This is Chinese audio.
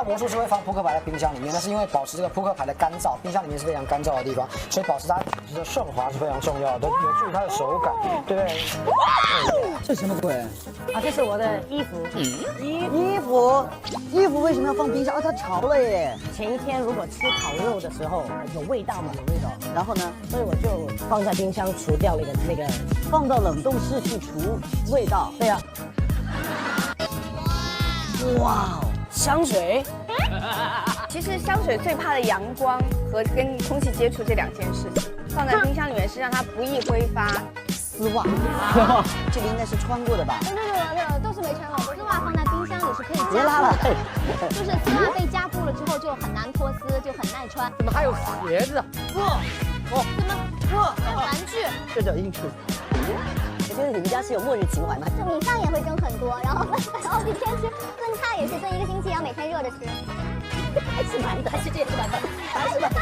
魔术师会放扑克牌在冰箱里面，那是因为保持这个扑克牌的干燥，冰箱里面是非常干燥的地方，所以保持它的顺滑是非常重要的，有助于它的手感，对不对？这什么鬼？啊，这是我的衣服。衣服为什么要放冰箱？啊，它潮了耶。前一天如果吃烤肉的时候有味道嘛，有味道，然后呢，所以我就放在冰箱除掉那个，放到冷冻室去除味道。对啊。哇哦，香水。其实香水最怕的阳光和跟空气接触这两件事情，放在冰箱里面是让它不易挥发。丝袜，这个应该是穿过的吧？对，都是没穿过。丝袜放在冰箱里是可以别拉了，就是丝袜被加固了之后就很难脱丝，就很耐穿。怎么还有鞋子？玩具。这叫硬处。我觉得你们家是有末日情怀吗？就米饭也会蒸很多，然后每天吃炖菜也是炖1个星期，然后每天热着吃。还是蛮的，还是这个蛮的，还是蛮的。